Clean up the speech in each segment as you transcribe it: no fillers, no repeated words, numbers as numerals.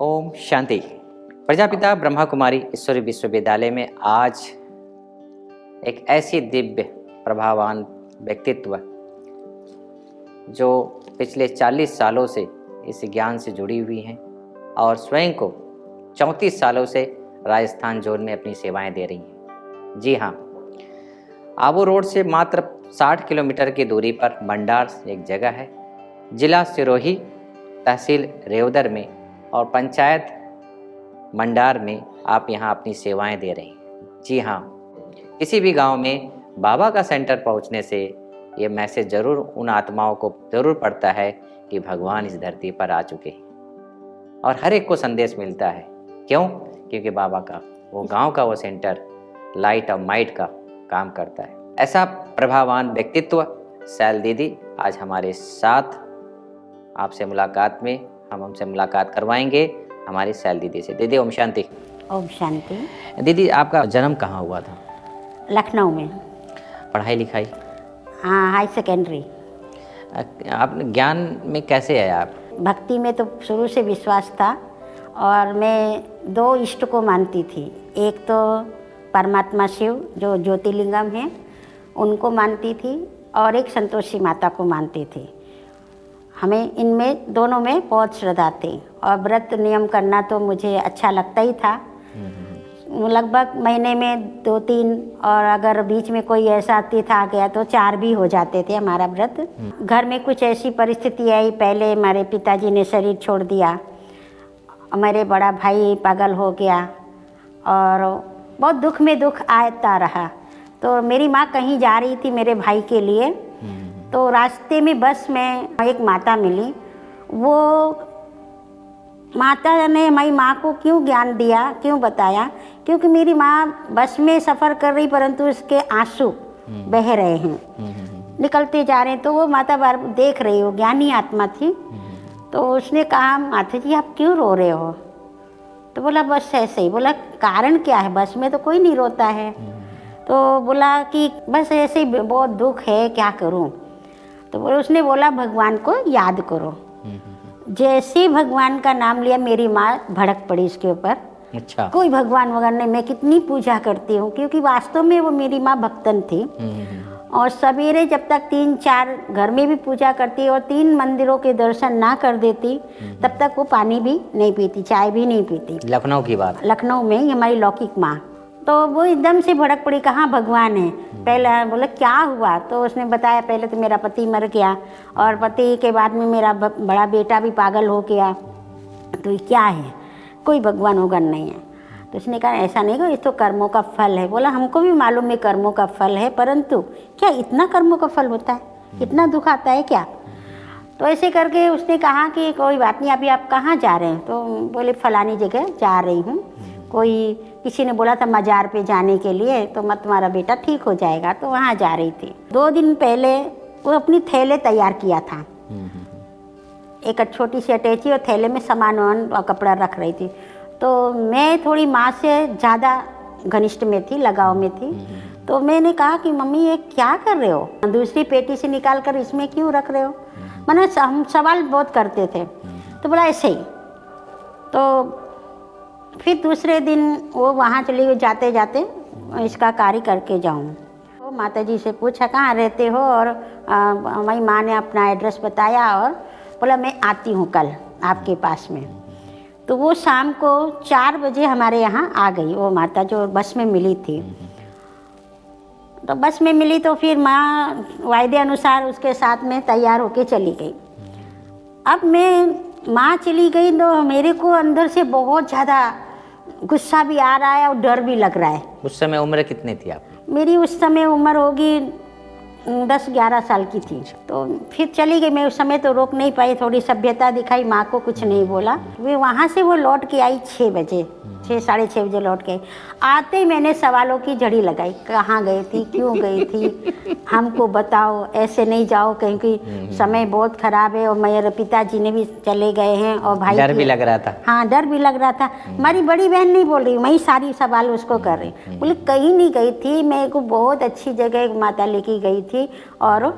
ओम शांति। प्रजापिता ब्रह्मा कुमारी ईश्वरी विश्वविद्यालय में आज एक ऐसी दिव्य प्रभावान व्यक्तित्व जो पिछले 40 सालों से इस ज्ञान से जुड़ी हुई हैं और स्वयं को 34 सालों से राजस्थान जोन में अपनी सेवाएं दे रही हैं। जी हाँ, आबू रोड से मात्र 60 किलोमीटर की दूरी पर मंडार एक जगह है, जिला सिरोही, तहसील रेवदर में और पंचायत मंडार में आप यहाँ अपनी सेवाएं दे रहे हैं। जी हाँ, किसी भी गांव में बाबा का सेंटर पहुँचने से ये मैसेज ज़रूर उन आत्माओं को ज़रूर पड़ता है कि भगवान इस धरती पर आ चुके हैं और हर एक को संदेश मिलता है। क्यों? क्योंकि बाबा का वो गांव का वो सेंटर लाइट और माइट का काम करता है। ऐसा प्रभावान व्यक्तित्व सैल दीदी आज हमारे साथ आपसे मुलाकात में हम हमसे मुलाकात करवाएंगे हमारी सैल दीदी से। दीदी ओम शांति। ओम शांति। दीदी आपका जन्म कहाँ हुआ था? लखनऊ में। पढ़ाई लिखाई? हाँ, हाई सेकेंडरी। आप ज्ञान में कैसे आए आप? भक्ति में तो शुरू से विश्वास था और मैं दो इष्ट को मानती थी। एक तो परमात्मा शिव जो ज्योतिर्लिंगम है उनको मानती थी और एक संतोषी माता को मानती थी। हमें इनमें दोनों में बहुत श्रद्धा थी और व्रत नियम करना तो मुझे अच्छा लगता ही था। लगभग महीने में 2-3 और अगर बीच में कोई ऐसा तीर्थ आ गया तो 4 भी हो जाते थे हमारा व्रत। घर में कुछ ऐसी परिस्थिति आई, पहले हमारे पिताजी ने शरीर छोड़ दिया, मेरे बड़ा भाई पागल हो गया और बहुत दुख में दुख आता रहा। तो मेरी माँ कहीं जा रही थी मेरे भाई के लिए, तो रास्ते में बस में एक माता मिली। वो माता ने हमारी माँ को क्यों ज्ञान दिया, क्यों बताया? क्योंकि मेरी माँ बस में सफ़र कर रही परंतु उसके आंसू बह रहे हैं, निकलते जा रहे हैं। तो वो माता बार देख रही, वो ज्ञानी आत्मा थी। तो उसने कहा, माता जी आप क्यों रो रहे हो? तो बोला बस ऐसे ही। बोला कारण क्या है? बस में तो कोई नहीं रोता है। तो बोला कि बस ऐसे ही बहुत दुख है, क्या करूं? तो उसने बोला भगवान को याद करो। जैसे भगवान का नाम लिया मेरी माँ भड़क पड़ी इसके ऊपर। अच्छा। कोई भगवान वगैरह नहीं, मैं कितनी पूजा करती हूँ, क्योंकि वास्तव में वो मेरी माँ भक्तन थी। और सवेरे जब तक 3-4 घर में भी पूजा करती और 3 मंदिरों के दर्शन ना कर देती तब तक वो पानी भी नहीं पीती, चाय भी नहीं पीती। लखनऊ की बात? लखनऊ में ही हमारी लौकिक माँ। तो वो एकदम से भड़क पड़ी, कहाँ भगवान है? पहले बोला क्या हुआ? तो उसने बताया पहले तो मेरा पति मर गया और पति के बाद में मेरा बड़ा बेटा भी पागल हो गया। तो ये क्या है? कोई भगवान वगवान नहीं है। तो उसने कहा ऐसा नहीं, ये तो कर्मों का फल है। बोला हमको भी मालूम है कर्मों का फल है, परंतु क्या इतना कर्मों का फल होता है? इतना दुख आता है क्या? तो ऐसे करके उसने कहा कि कोई बात नहीं, अभी आप कहाँ जा रहे हैं? तो बोले फलानी जगह जा रही हूँ। कोई किसी ने बोला था मज़ार पे जाने के लिए, तो मत तुम्हारा बेटा ठीक हो जाएगा, तो वहाँ जा रही थी। 2 दिन पहले वो अपनी थैले तैयार किया था, एक छोटी सी अटैची और थैले में सामान और कपड़ा रख रही थी। तो मैं थोड़ी माँ से ज़्यादा घनिष्ठ में थी, लगाव में थी। तो मैंने कहा कि मम्मी ये क्या कर रहे हो? दूसरी पेटी से निकाल कर इसमें क्यों रख रहे हो? मैंने हम सवाल बहुत करते थे। तो बोला ऐसे ही। तो फिर दूसरे दिन वो वहाँ चली गई, जाते जाते इसका कार्य करके जाऊँ। तो माता जी से पूछा कहाँ रहते हो, और हमारी माँ ने अपना एड्रेस बताया और बोला मैं आती हूँ कल आपके पास में। तो वो शाम को 4 बजे हमारे यहाँ आ गई वो माता जो बस में मिली थी। तो बस में मिली तो फिर माँ वायदे अनुसार उसके साथ में तैयार होके चली गई। अब मैं माँ चली गई तो मेरे को अंदर से बहुत ज़्यादा गुस्सा भी आ रहा है और डर भी लग रहा है। उस समय उम्र कितनी थी आप? मेरी उस समय उम्र होगी 10-11 साल की थी। तो फिर चली गई। मैं उस समय तो रोक नहीं पाई, थोड़ी सभ्यता दिखाई, माँ को कुछ नहीं बोला। वे वहाँ से वो लौट के आई 6 बजे, 6-6:30 बजे लौट के। आते ही मैंने सवालों की झड़ी लगाई, कहाँ गई थी, क्यों गई थी, हमको बताओ, ऐसे नहीं जाओ क्योंकि समय बहुत ख़राब है और मेरे पिताजी ने भी चले गए हैं और भाई डर भी लग रहा था। हाँ, डर भी लग रहा था। हमारी बड़ी बहन नहीं बोल रही, मैं ही सारी सवाल उसको कर रही। बोले कहीं नहीं गई थी, मेरे को बहुत अच्छी जगह माता लेके गई थी और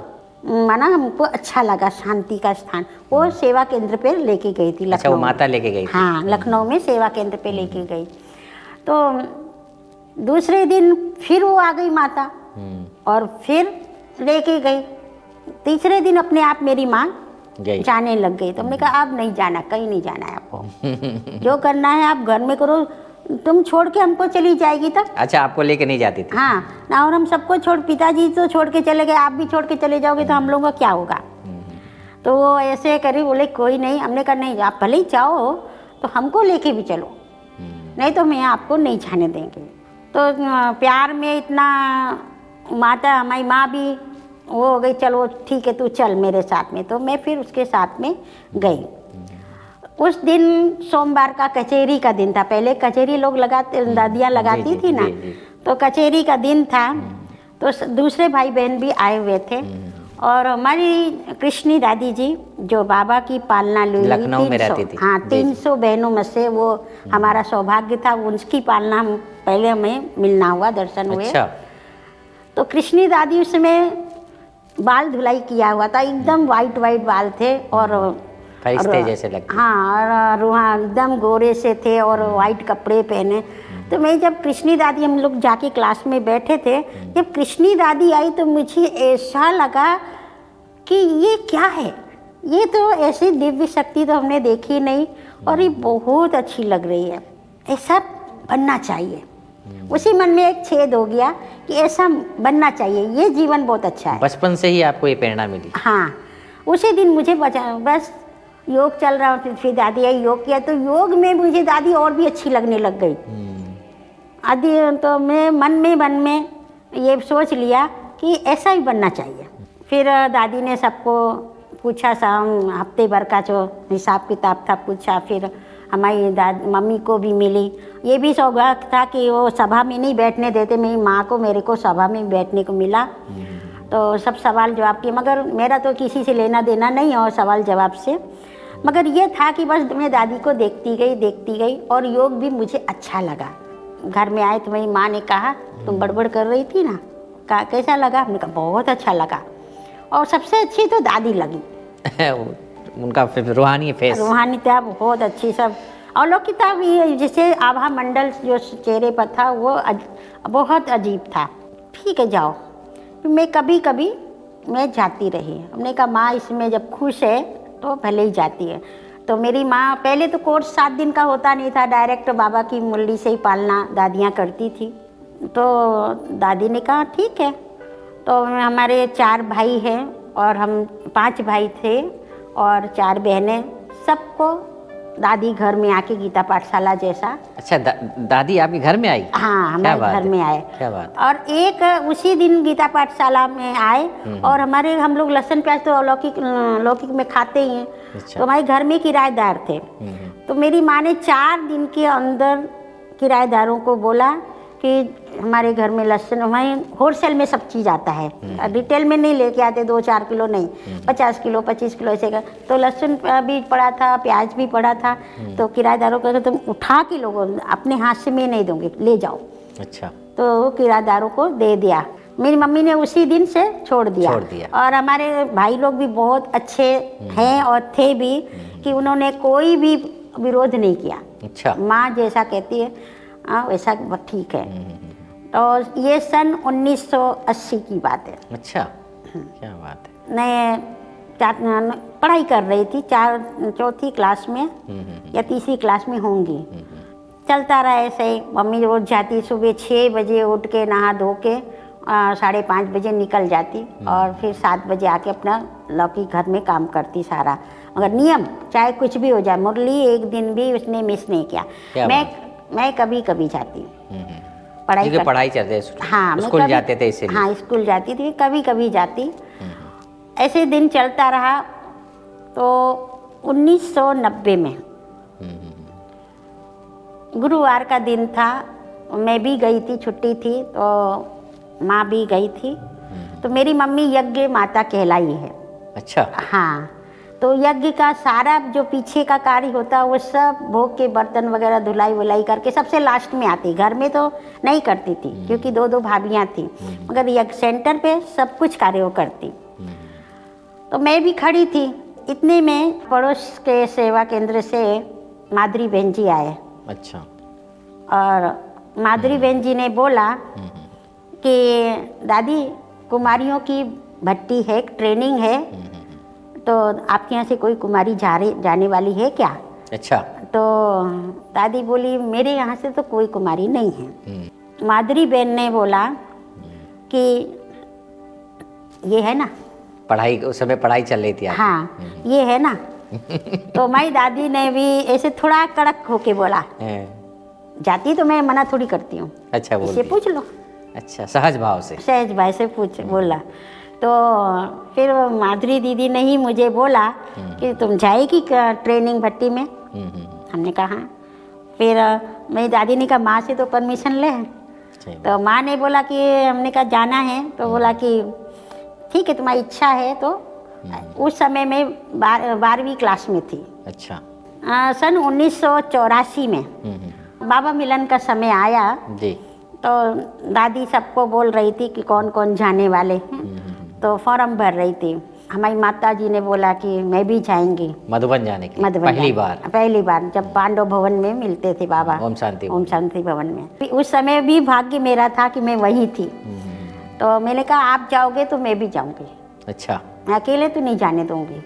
माना हमको अच्छा लगा, शांति का स्थान। वो सेवा केंद्र पे लेके गई थी, अच्छा, वो लखनऊ। माता लेके गई थी। हाँ, लखनऊ में सेवा केंद्र पे लेके गई। तो दूसरे दिन फिर वो आ गई माता और फिर लेके गई। तीसरे दिन अपने आप मेरी माँ गई। जाने लग गई। तो हमने कहा अब नहीं जाना, कहीं नहीं जाना है आपको, जो करना है आप घर में करो, तुम छोड़ के हमको चली जाएगी तब। अच्छा, आपको लेके नहीं जाती थी? हाँ ना, और हम सबको छोड़, पिताजी तो छोड़ के चले गए, आप भी छोड़ के चले जाओगे तो हम लोगों का क्या होगा। तो वो ऐसे करी, बोले कोई नहीं। हमने कहा नहीं, आप भले ही जाओ तो हमको लेके भी चलो, नहीं तो मैं आपको नहीं जाने देंगे। तो प्यार में इतना माता, हमारी माँ भी वो हो गई, चलो ठीक है तू चल मेरे साथ में। तो मैं फिर उसके साथ में गई। उस दिन सोमवार का कचहरी का दिन था। पहले कचहरी लोग लगाते, दादियाँ लगाती थी ना, तो कचहरी का दिन था। तो दूसरे भाई बहन भी आए हुए थे। और हमारी कृष्णी दादी जी जो बाबा की पालना ली, लखनऊ में रहती थी। हाँ, 300 बहनों में से वो हमारा सौभाग्य था, उनकी पालना हम पहले हमें मिलना हुआ, दर्शन हुए। अच्छा। तो कृष्णी दादी उसमें बाल धुलाई किया हुआ था, एकदम वाइट वाइट बाल थे और फरिश्ते जैसे लगते। हाँ, और वहाँ एकदम गोरे से थे और वाइट कपड़े पहने। तो मैं जब कृष्णी दादी, हम लोग जाके क्लास में बैठे थे, जब कृष्णी दादी आई तो मुझे ऐसा लगा कि ये क्या है, ये तो ऐसी दिव्य शक्ति तो हमने देखी नहीं और ये बहुत अच्छी लग रही है, ऐसा बनना चाहिए। उसी मन में एक छेद हो गया कि ऐसा बनना चाहिए, ये जीवन बहुत अच्छा है। बचपन से ही आपको ये प्रेरणा मिली? हाँ, उसी दिन मुझे बस योग चल रहा, फिर दादी आई, योग किया, तो योग में मुझे दादी और भी अच्छी लगने लग गई। आदि तो मैं मन में ये सोच लिया कि ऐसा ही बनना चाहिए। फिर दादी ने सबको पूछा, हफ्ते भर का जो हिसाब किताब था पूछा। फिर हमारी मम्मी को भी मिली। ये भी सौभाग्य था कि वो सभा में नहीं बैठने देते, मेरी माँ को मेरे को सभा में बैठने को मिला। तो सब सवाल जवाब किए, मगर मेरा तो किसी से लेना देना नहीं और सवाल जवाब से, मगर ये था कि बस मैं दादी को देखती गई और योग भी मुझे अच्छा लगा। घर में आए तो मेरी माँ ने कहा तुम बड़बड़ कर रही थी ना, कहा कैसा लगा? हमने कहा बहुत अच्छा लगा। और सबसे अच्छी तो दादी लगी उनका रूहानी फेस, रूहानीता बहुत अच्छी, सब अलौकिकता भी, जैसे आभा मंडल जो चेहरे पर था वो बहुत अजीब था। ठीक है जाओ। मैं कभी कभी मैं जाती रही। हमने कहा माँ इसमें जब खुश है तो भले ही जाती है। तो मेरी माँ, पहले तो कोर्स 7 दिन का होता नहीं था, डायरेक्ट बाबा की मुरली से ही पालना दादियाँ करती थी। तो दादी ने कहा ठीक है। तो हमारे 4 भाई हैं और हम 5 भाई थे और 4 बहनें, सबको दादी घर में आके गीता पाठशाला जैसा। अच्छा, दादी आपके घर में आई? हाँ, हमारे घर में आए। क्या बात। और एक उसी दिन गीता पाठशाला में आए और हम लोग लहसुन प्याज तो लौकिक में खाते ही हैं। अच्छा। तो हमारे घर में किराएदार थे। तो मेरी माँ ने 4 दिन के अंदर किराएदारों को बोला कि हमारे घर में लहसुन, हमारे होलसेल में सब चीज़ आता है, रिटेल में नहीं लेके आते, 2-4 किलो नहीं, 50 किलो 25 किलो ऐसे का। तो लहसुन भी पड़ा था, प्याज भी पड़ा था। तो किराएदारों को तुम उठा के लोगों, अपने हाथ से मैं नहीं दूंगी, ले जाओ। अच्छा। तो किराएदारों को दे दिया। मेरी मम्मी ने उसी दिन से छोड़ दिया। और हमारे भाई लोग भी बहुत अच्छे हैं और थे भी कि उन्होंने कोई भी विरोध नहीं किया। अच्छा। माँ जैसा कहती है वैसा ठीक है। तो ये सन 1980 की बात है। अच्छा, क्या बात है। मैं पढ़ाई कर रही थी, 4th क्लास में या 3री क्लास में होंगी। चलता रहा ऐसे ही। मम्मी रोज जाती, सुबह 6 बजे उठ के नहा धो के 5:30 बजे निकल जाती और फिर 7 बजे आके अपना लौकी घर में काम करती सारा। मगर नियम, चाहे कुछ भी हो जाए, मुरली एक दिन भी उसने मिस नहीं किया। मैं कभी कभी जाती, पढ़ाई चलते, हाँ, स्कूल जाते थे इसीलिए। हाँ, स्कूल जाती थी, कभी कभी जाती। ऐसे दिन चलता रहा। तो 1990 में गुरुवार का दिन था, मैं भी गई थी, छुट्टी थी तो माँ भी गई थी। तो मेरी मम्मी यज्ञ माता कहलाई है। अच्छा। हाँ, तो यज्ञ का सारा जो पीछे का कार्य होता है वो सब भोग के बर्तन वगैरह धुलाई वुलाई करके सबसे लास्ट में आती। घर में तो नहीं करती थी क्योंकि 2 भाभियाँ थी, मगर यज्ञ सेंटर पे सब कुछ कार्य वो करती। तो मैं भी खड़ी थी। इतने में पड़ोस के सेवा केंद्र से माधुरी बहन जी आए। अच्छा। और माधुरी बहन जी ने बोला कि दादी कुमारियों की भट्टी है, ट्रेनिंग है, तो आपके यहाँ से कोई कुमारी जाने वाली है क्या? अच्छा। तो दादी बोली मेरे यहाँ से तो कोई कुमारी नहीं है। माधुरी बहन ने बोला कि ये है ना, पढ़ाई उस समय पढ़ाई चल रही थी आपकी? हाँ ये है ना। तो माई दादी ने भी ऐसे थोड़ा कड़क होके बोला, जाती तो मैं मना थोड़ी करती हूँ, अच्छा बोल इसे दिया। पूछ लो। अच्छा, सहज भाव से। सहज भाई से बोला। तो फिर वो माधुरी दीदी ने ही मुझे बोला कि तुम जाएगी ट्रेनिंग भट्टी में? हमने कहा हाँ। फिर मेरी दादी ने कहा माँ से तो परमिशन ले। सही बात। तो माँ ने बोला कि हमने कहा जाना है, तो बोला कि ठीक है तुम्हारी इच्छा है। तो उस समय में 12वीं क्लास में थी। अच्छा। सन 1984 में बाबा मिलन का समय आया। जी। तो दादी सबको बोल रही थी कि कौन कौन जाने वाले हैं, तो फॉर्म भर रही थी। हमारी माता जी ने बोला कि मैं भी जाएंगी मधुबन जाने की मधुबन पहली बार जब पांडव भवन में मिलते थे बाबा, ओम शांति भवन में। उस समय भी भाग्य मेरा था कि मैं वही थी। तो मैंने कहा आप जाओगे तो मैं भी जाऊंगी। अच्छा। मैं अकेले तो नहीं जाने दूंगी।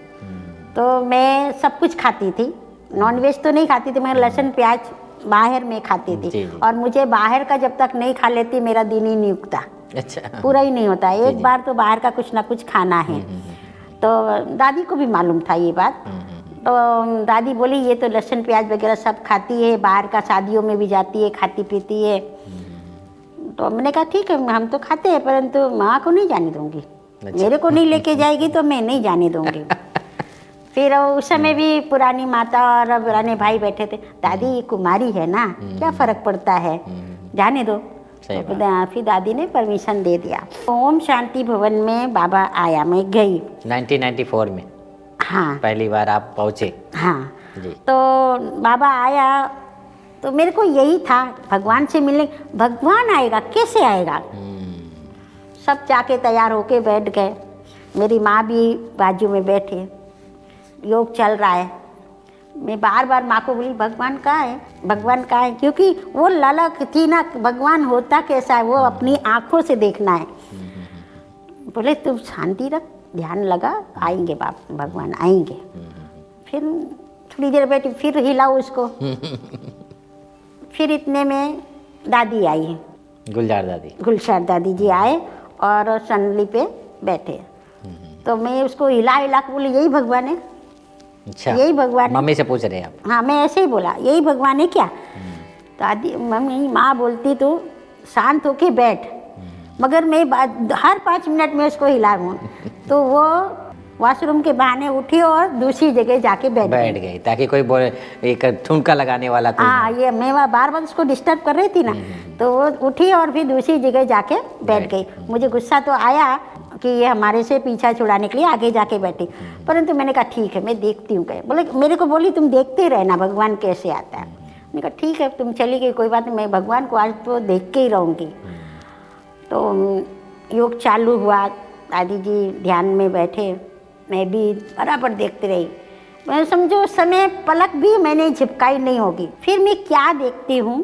तो मैं सब कुछ खाती थी, नॉनवेज तो नहीं खाती थी, मैं लहसुन प्याज बाहर में खाती थी। जी, जी। और मुझे बाहर का जब तक नहीं खा लेती मेरा दिन ही नहीं उगता। अच्छा। पूरा ही नहीं होता। जी, एक जी। बार तो बाहर का कुछ ना कुछ खाना है। तो दादी को भी मालूम था ये बात। तो दादी बोली ये तो लहसुन प्याज वगैरह सब खाती है, बाहर का शादियों में भी जाती है, खाती पीती है। तो मैंने कहा ठीक है हम तो खाते हैं, परंतु माँ को नहीं जाने दूंगी। अच्छा। मेरे को नहीं लेके जाएगी तो मैं नहीं जाने दूंगी। फिर उस समय भी पुरानी माता और पुराने भाई बैठे थे। दादी कुमारी है ना, क्या फर्क पड़ता है, जाने दो। सही तो फिर दादी ने परमिशन दे दिया। ओम शांति भवन में बाबा आया, मैं गई 1994 में हाँ पहली बार आप पहुँचे? हाँ। जी। तो बाबा आया तो मेरे को यही था भगवान से मिलने। भगवान आएगा कैसे आएगा? सब जाके तैयार होके बैठ गए। मेरी माँ भी बाजू में बैठे, योग चल रहा है। मैं बार बार माँ को बोली भगवान कहाँ है, भगवान कहाँ है, क्योंकि वो ललक थी ना भगवान होता कैसा है, वो अपनी आँखों से देखना है। बोले तुम शांति रख, ध्यान लगा, आएंगे बाप भगवान आएंगे। फिर थोड़ी देर बैठी, फिर हिलाओ उसको। फिर इतने में दादी आई, गुलजार दादी जी आए और सनली पे बैठे। तो मैं उसको हिला के बोली यही भगवान है। अच्छा। यही भगवान है। मम्मी से पूछ रहे हैं आप? हाँ मैं ऐसे ही बोला यही भगवान है क्या? दादी मम्मी माँ बोलती तू शांत होके बैठ, मगर मैं हर 5 मिनट में उसको हिलाऊं। तो वो वॉशरूम के बहाने उठी और दूसरी जगह जाके बैठ गई ताकि कोई बोले एक ठुमका लगाने वाला कोई। हाँ ये मैं बार बार उसको डिस्टर्ब कर रही थी ना। तो वो उठी और फिर दूसरी जगह जाके बैठ गई। मुझे गुस्सा तो आया कि ये हमारे से पीछा छुड़ाने के लिए आगे जाके बैठी, परंतु मैंने कहा ठीक है मैं देखती हूँ। कहे बोले मेरे को बोली तुम देखते रहना भगवान कैसे आता है। मैंने कहा ठीक है तुम चली गई कोई बात नहीं, मैं भगवान को आज तो देख के ही रहूँगी। तो योग चालू हुआ, दादी जी ध्यान में बैठे, मैं भी बराबर देखती रही। मैं समझो उस समय पलक भी मैंने झपकाई नहीं होगी। फिर मैं क्या देखती हूँ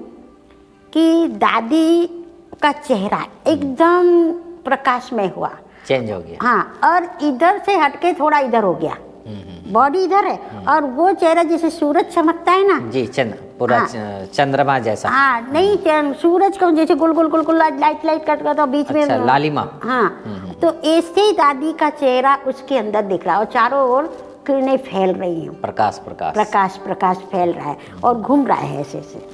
कि दादी का चेहरा एकदम प्रकाशमय हुआ, चेंज हो गया। हाँ, और इधर से हटके थोड़ा इधर हो गया। बॉडी इधर है और वो चेहरा जैसे सूरज चमकता है ना जी, पूरा चंद्रमा जैसा। हाँ नहीं सूरज को जैसे गोल गोल गोल गोल लाइट लाइट करता तो बीच अच्छा, में लालिमा। हाँ तो ऐसे ही दादी का चेहरा उसके अंदर दिख रहा है और चारों ओर किरणें फैल रही हैं, प्रकाश फैल रहा है और घूम रहा है ऐसे से।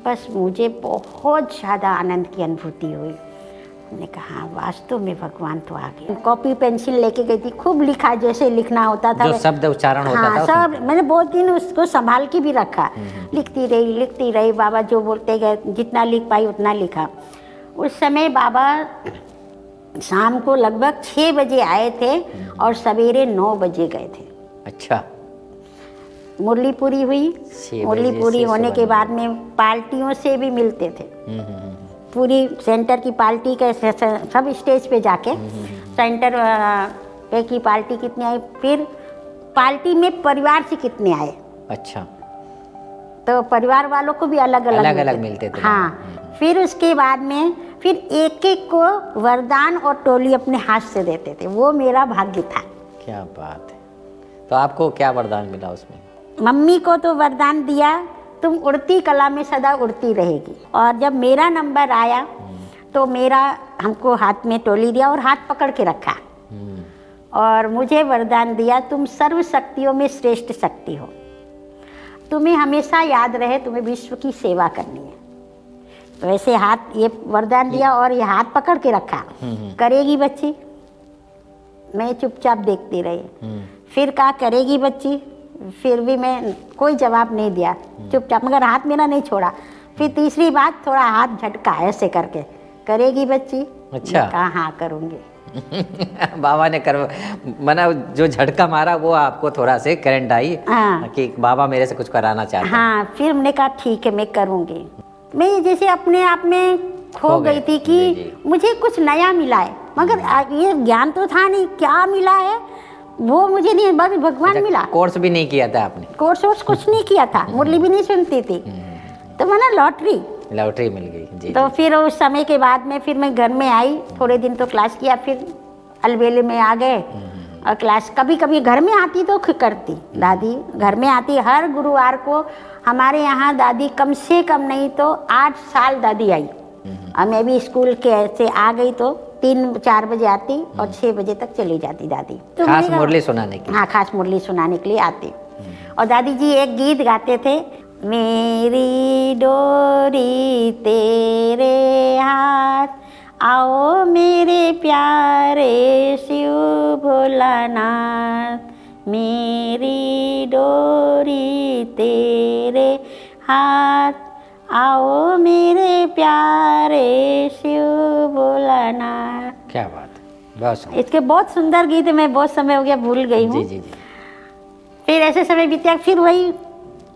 बस मुझे बहुत ज़्यादा आनंद की अनुभूति हुई। मैंने कहा वास्तव में भगवान तो आ गया। कॉपी पेंसिल लेके गई थी, खूब लिखा जैसे लिखना होता था, जो शब्द उच्चारण होता था सब मैंने बहुत दिन उसको संभाल के भी रखा। लिखती रही बाबा जो बोलते गए, जितना लिख पाई उतना लिखा। उस समय बाबा शाम को लगभग 6 बजे आए थे और सवेरे 9 बजे गए थे। अच्छा। मुरली पूरी हुई, मुरली पूरी होने के बाद में पार्टियों से भी मिलते थे। पूरी सेंटर की पार्टी के सब स्टेज पे जाके सेंटर रुपए की पार्टी कितनी आई, फिर पार्टी में परिवार से कितने आए। अच्छा, तो परिवार वालों को भी अलग अलग मिलते थे। हाँ, फिर उसके बाद में फिर एक एक को वरदान और टोली अपने हाथ से देते थे। वो मेरा भाग्य था। क्या बात है। तो आपको क्या वरदान मिला उसमें? मम्मी को तो वरदान दिया, तुम उड़ती कला में सदा उड़ती रहेगी। और जब मेरा नंबर आया तो मेरा हमको हाथ में टोली दिया और हाथ पकड़ के रखा और मुझे वरदान दिया, तुम सर्व शक्तियों में श्रेष्ठ शक्ति हो, तुम्हें हमेशा याद रहे तुम्हें विश्व की सेवा करनी है। तो ऐसे हाथ ये वरदान दिया और ये हाथ पकड़ के रखा, करेगी बच्ची। मैं चुपचाप देखती रही। फिर कहा करेगी बच्ची, फिर भी मैं कोई जवाब नहीं दिया, चुपचाप, मगर हाथ मेरा नहीं छोड़ा। फिर तीसरी बात थोड़ा हाथ झटका ऐसे करके, करेगी बच्ची। अच्छा, कहा हाँ करूँगी। बाबा ने कर मना जो झटका मारा वो आपको थोड़ा से करंट आई। हाँ। कि बाबा मेरे से कुछ कराना चाहते हैं। हाँ, फिर हमने कहा ठीक है मैं करूँगी। मैं जैसे अपने आप में खो गई थी कि जी। मुझे कुछ नया मिला है, मगर ये ज्ञान तो था नहीं क्या मिला है वो मुझे नहीं, बस भगवान मिला। कोर्स भी नहीं किया था आपने? कोर्स वोर्स कुछ नहीं किया था, मुरली भी नहीं सुनती थी, तो मैंने लॉटरी मिल गई जी। तो फिर उस समय के बाद में फिर मैं घर में आई, थोड़े दिन तो क्लास किया, फिर अलबेले में आ गए और क्लास कभी कभी घर में आती तो करती। दादी घर में आती, हर गुरुवार को हमारे यहाँ दादी कम से कम नहीं तो 8 साल दादी आई। और मैं भी स्कूल के से आ गई तो 3-4 बजे आती और 6 बजे तक चली जाती दादी। तो खास मुरली सुनाने के? हाँ, खास मुरली सुनाने के लिए आती। और दादी जी एक गीत गाते थे, मेरी डोरी तेरे हाथ, आओ मेरे प्यारे शिव भोलानाथ, मेरी डोरी तेरे हाथ, आओ मेरे प्यारे शिव भोलानाथ। क्या बात है, बहुत सुंदर। इसके बहुत सुंदर गीत है, मैं बहुत समय हो गया भूल गई हूँ। जी जी जी। फिर ऐसे समय बीता, फिर वही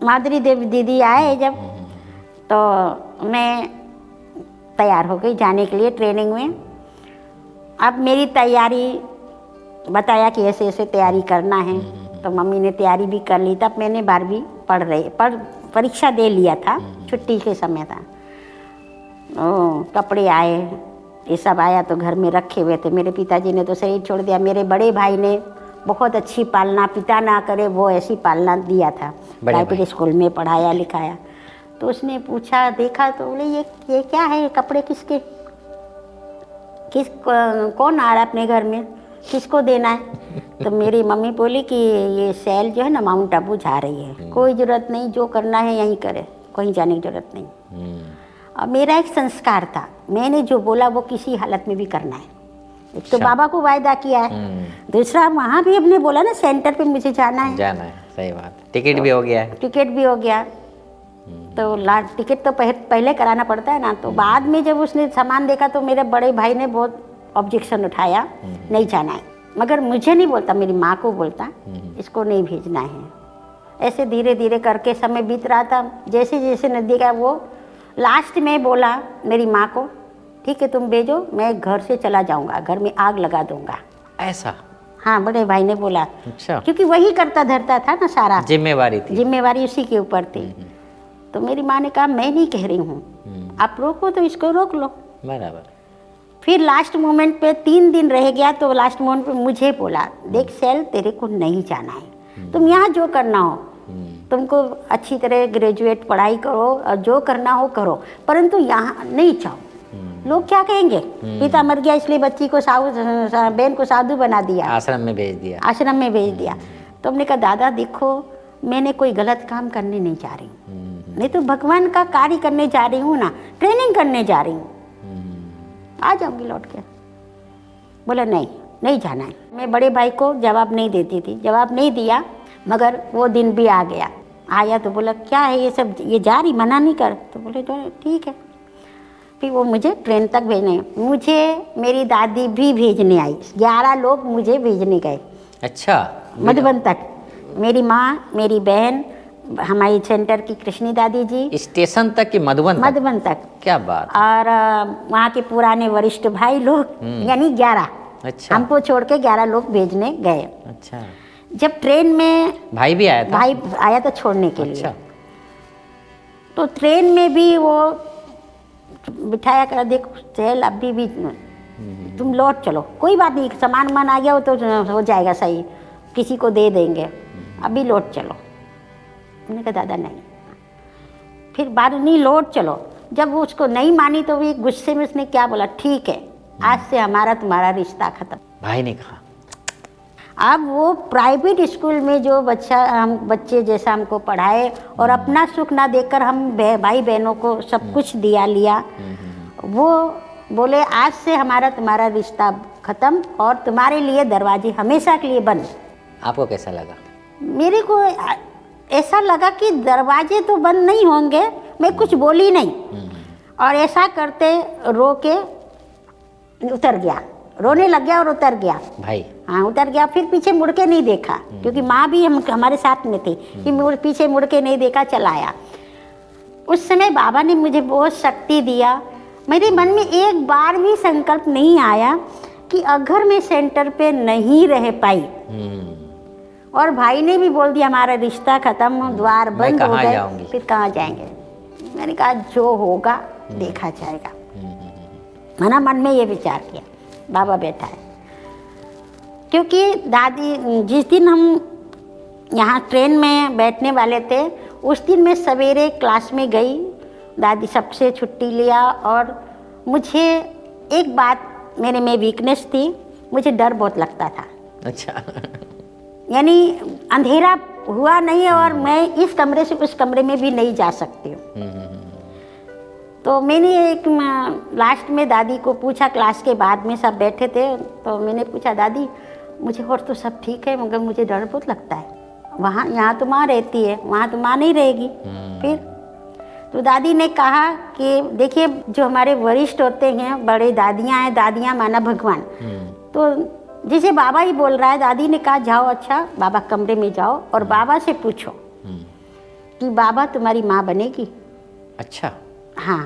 माधुरी देवी दीदी आए जब, तो मैं तैयार हो गई जाने के लिए ट्रेनिंग में। अब मेरी तैयारी बताया कि ऐसे ऐसे तैयारी करना है, तो मम्मी ने तैयारी भी कर ली। तब मैंने 12वीं परीक्षा दे लिया था, छुट्टी के समय था। कपड़े आए, ये सब आया तो घर में रखे हुए थे। मेरे पिताजी ने तो शरीर छोड़ दिया, मेरे बड़े भाई ने बहुत अच्छी पालना, पिता ना करे वो ऐसी पालना दिया था, प्राइवेट स्कूल में पढ़ाया लिखाया। तो उसने पूछा, देखा तो बोले ये क्या है, ये कपड़े किसके, कौन आ रहा है अपने घर में, किसको देना है? तो मेरी मम्मी बोली कि ये सेल जो है ना माउंट आबू जा रही है, कोई ज़रूरत नहीं, जो करना है यहीं करे, कहीं जाने की ज़रूरत नहीं। और मेरा एक संस्कार था, मैंने जो बोला वो किसी हालत में भी करना है। एक तो बाबा को वायदा किया है, दूसरा वहाँ भी हमने बोला ना सेंटर पे मुझे जाना है। सही बात। टिकट भी हो गया है? टिकट भी हो गया। तो टिकट तो पहले कराना पड़ता है ना। तो बाद में जब उसने सामान देखा तो मेरे बड़े भाई ने बहुत ऑब्जेक्शन उठाया, नहीं जाना है। मगर मुझे नहीं बोलता, मेरी माँ को बोलता, इसको नहीं भेजना है। ऐसे धीरे धीरे करके समय बीत रहा था। जैसे जैसे नदी का वो लास्ट में बोला मेरी माँ को, ठीक है तुम भेजो, मैं घर से चला जाऊँगा, घर में आग लगा दूँगा। ऐसा? हाँ, बड़े भाई ने बोला। अच्छा। क्योंकि वही करता धरता था ना, सारा जिम्मेवारी थी, जिम्मेवारी उसी के ऊपर थी। तो मेरी माँ ने कहा मैं नहीं कह रही हूँ, आप रोको तो इसको रोक लो। बराबर। फिर लास्ट मोमेंट पे 3 दिन रह गया तो लास्ट मोमेंट पे मुझे बोला, देख सेल तेरे को नहीं जाना है, तुम यहाँ जो करना हो, तुमको अच्छी तरह ग्रेजुएट पढ़ाई करो और जो करना हो करो, परंतु यहाँ नहीं जाओ। लोग क्या कहेंगे, पिता मर गया इसलिए बच्ची को बहन को साधु बना दिया, आश्रम में भेज दिया। आश्रम में भेज दिया। तो हमने कहा दादा देखो मैंने कोई गलत काम करने नहीं जा रही हूँ, नहीं तो भगवान का कार्य करने जा रही हूँ ना, ट्रेनिंग करने जा रही हूँ, आ जाऊंगी लौट के। बोला नहीं जाना है। मैं बड़े भाई को जवाब नहीं देती थी, जवाब नहीं दिया। मगर वो दिन भी आ गया, आया तो बोला क्या है ये सब, ये जा रही, मना नहीं कर। तो बोले ठीक है। फिर वो मुझे ट्रेन तक भेजने, मुझे मेरी दादी भी भेजने आई, 11 लोग मुझे भेजने गए। अच्छा। मधुबन तक, मेरी माँ, मेरी बहन, हमारी सेंटर की कृष्णी दादी जी। स्टेशन तक कि मधुबन तक? क्या बात। और वहाँ के पुराने वरिष्ठ भाई लोग, यानी 11। अच्छा। हमको छोड़ के 11 लोग भेजने गए। अच्छा। जब ट्रेन में भाई भी आया था? भाई आया था छोड़ने के अच्छा। लिए। तो ट्रेन में भी वो बिठाया कर, देखो चल अभी भी तुम लौट चलो, कोई बात नहीं, सामान वामान आ गया हो तो हो जाएगा सही, किसी को दे देंगे, अभी लौट चलो। मैंने कहा दादा नहीं। फिर बाद नहीं, लौट चलो। जब वो उसको नहीं मानी तो वो गुस्से में उसने क्या बोला, ठीक है आज से हमारा तुम्हारा रिश्ता खत्म। भाई ने कहा। अब वो प्राइवेट स्कूल में जो हम बच्चे जैसा हमको पढ़ाए और अपना सुख ना देखकर हम भाई बहनों को सब कुछ दिया लिया, वो बोले आज से हमारा तुम्हारा रिश्ता खत्म और तुम्हारे लिए दरवाजे हमेशा के लिए बंद। आपको कैसा लगा? मेरे को ऐसा लगा कि दरवाजे तो बंद नहीं होंगे, मैं कुछ बोली नहीं और ऐसा करते रो के उतर गया, रोने लग गया और उतर गया भाई। हाँ उतर गया। फिर पीछे मुड़ के नहीं देखा, क्योंकि माँ भी हमारे साथ में थी, कि पीछे मुड़ के नहीं देखा, चला आया। उस समय बाबा ने मुझे बहुत शक्ति दिया। मेरे मन में एक बार भी संकल्प नहीं आया कि अगर मैं सेंटर पे नहीं रह पाई, और भाई ने भी बोल दिया हमारा रिश्ता खत्म, द्वार बंद हो गए, फिर कहाँ जाएंगे। मैंने कहा जो होगा देखा जाएगा। मैंने मन में ये विचार किया, बाबा बैठा है। क्योंकि दादी जिस दिन हम यहाँ ट्रेन में बैठने वाले थे, उस दिन मैं सवेरे क्लास में गई, दादी सबसे छुट्टी लिया। और मुझे एक बात मेरे में वीकनेस थी, मुझे डर बहुत लगता था। अच्छा। यानी अंधेरा हुआ नहीं और मैं इस कमरे से उस कमरे में भी नहीं जा सकती हूँ। तो मैंने एक लास्ट में दादी को पूछा, क्लास के बाद में सब बैठे थे, तो मैंने पूछा दादी मुझे और तो सब ठीक है मगर मुझे डर बहुत लगता है, वहाँ यहाँ तो माँ रहती है, वहाँ तो माँ नहीं रहेगी। फिर तो दादी ने कहा कि देखिए जो हमारे वरिष्ठ होते हैं, बड़े दादियाँ हैं, दादियाँ माना भगवान, तो जैसे बाबा ही बोल रहा है, दादी ने कहा जाओ अच्छा बाबा कमरे में जाओ और बाबा से पूछो कि बाबा तुम्हारी माँ बनेगी। अच्छा। हाँ।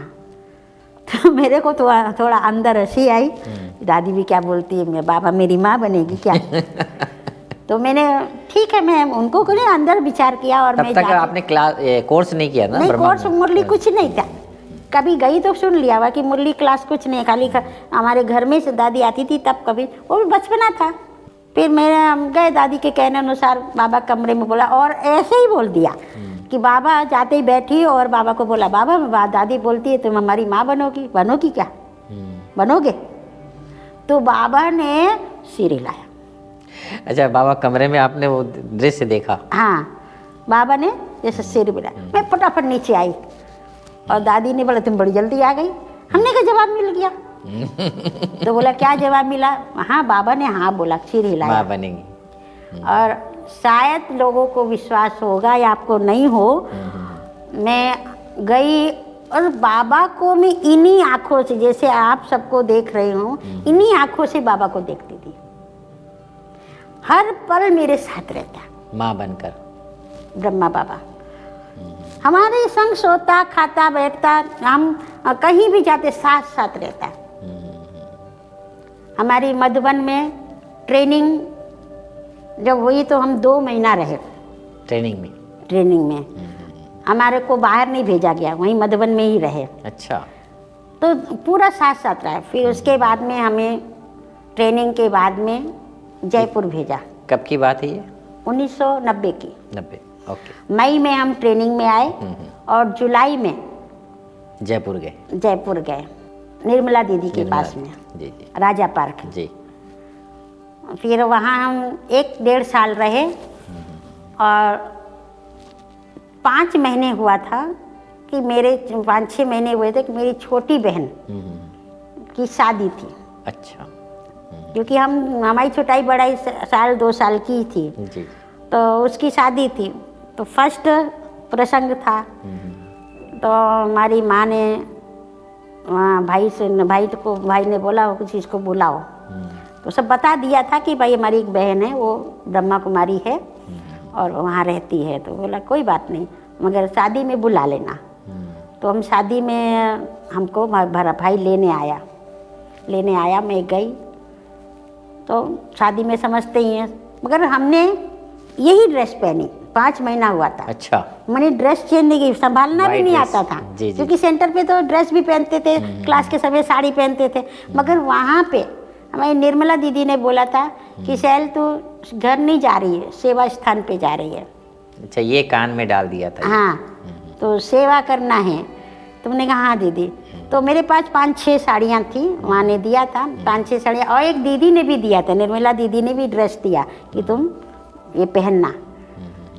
तो मेरे को थोड़ा अंदर हंसी आई, दादी भी क्या बोलती है, मैं बाबा मेरी माँ बनेगी क्या। तो मैंने ठीक है, मैं उनको को अंदर विचार किया। और तब तक आपने कोर्स नहीं किया ना? नहीं, कोर्स मुरली कुछ नहीं था, कभी गई तो सुन लिया हुआ कि मुरली क्लास कुछ नहीं, खाली हमारे घर में से दादी आती थी तब, कभी वो भी बचपना था। फिर मैं गए, दादी के कहने अनुसार बाबा कमरे में बोला और ऐसे ही बोल दिया कि बाबा जाते ही बैठी और बाबा को बोला बाबा दादी बोलती है तुम हमारी माँ बनोगी। बनोगी क्या? बनोगे? तो बाबा ने सिर हिलाया। अच्छा, बाबा कमरे में आपने वो दृश्य देखा? हाँ, बाबा ने जैसे सिर हिलाया, मैं फटाफट नीचे आई और दादी ने बोला तुम बड़ी जल्दी आ गई। हमने का जवाब मिल गया। तो बोला क्या जवाब मिला? हाँ, बाबा ने हाँ बोला, सिर हिलाया, माँ बनेगी। और शायद लोगों को विश्वास होगा या आपको नहीं हो, मैं गई और बाबा को मैं इन्हीं आँखों से, जैसे आप सबको देख रही हूँ, इन्हीं आँखों से बाबा को देखती थी। हर पल मेरे साथ रहता, माँ बनकर ब्रह्मा बाबा हमारे संग सोता खाता बैठता, हम कहीं भी जाते साथ साथ रहता। हमारी मधुबन में ट्रेनिंग जब हुई तो हम 2 महीना रहे ट्रेनिंग में हमारे को बाहर नहीं भेजा गया, वहीं मधुबन में ही रहे। अच्छा। तो पूरा साथ साथ रहे। फिर उसके बाद में हमें ट्रेनिंग के बाद में जयपुर भेजा। कब की बात है ये? 1990 की। 90, ओके। मई में हम ट्रेनिंग में आए और जुलाई में जयपुर गए निर्मला दीदी के पास में। जी। राजा पार्क। जी। फिर वहाँ हम 1-1.5 साल रहे और 5 महीने हुआ था कि मेरे 5-6 महीने हुए थे कि मेरी छोटी बहन की शादी थी। अच्छा। क्योंकि हमारी छोटाई बड़ाई 1-2 साल की थी जी। तो उसकी शादी थी, तो फर्स्ट प्रसंग था। तो हमारी माँ ने भाई ने बोला कुछ इसको बुलाओ। तो सब बता दिया था कि भाई हमारी एक बहन है, वो ब्रह्मा कुमारी है और वहाँ रहती है। तो बोला कोई बात नहीं, मगर शादी में बुला लेना। तो हम शादी में हमको भाई लेने आया। मैं गई तो शादी में समझते ही हैं, मगर हमने यही ड्रेस पहनी, 5 महीना हुआ था। अच्छा। मैंने ड्रेस चेंज नहीं की, संभालना भी White नहीं dress, आता था। जी, जी। क्योंकि सेंटर पे तो ड्रेस भी पहनते थे, क्लास के समय साड़ी पहनते थे, मगर वहाँ पे हमारी निर्मला दीदी ने बोला था कि शैल तू घर नहीं जा रही है, सेवा स्थान पे जा रही है। अच्छा, ये कान में डाल दिया था ये। हाँ, तो सेवा करना है। तुमने कहा हाँ दीदी। तो मेरे पास 5-6 साड़ियाँ थी, माँ ने दिया था 5-6 साड़ियाँ, और एक दीदी ने भी दिया था, निर्मला दीदी ने भी ड्रेस दिया कि तुम ये पहनना।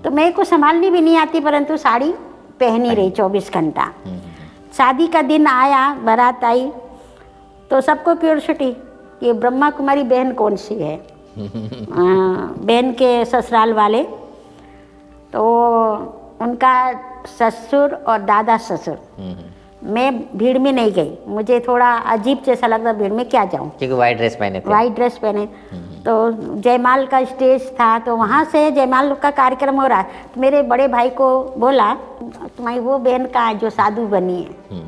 तो मेरे को संभालनी भी नहीं आती, परंतु साड़ी पहनी रही 24 घंटा। शादी का दिन आया, बारात आई, तो सबको क्यूरियोसिटी ये ब्रह्मा कुमारी बहन कौन सी है। बहन के ससुराल वाले, तो उनका ससुर और दादा ससुर। मैं भीड़ में नहीं गई, मुझे थोड़ा अजीब जैसा लगा, भीड़ में क्या जाऊँ, क्योंकि वाइट ड्रेस पहने थे। वाइट ड्रेस पहने। तो जयमाल का स्टेज था, तो वहाँ से जयमाल का कार्यक्रम हो रहा है, तो मेरे बड़े भाई को बोला तुम्हारी वो बहन कहाँ है जो साधु बनी है।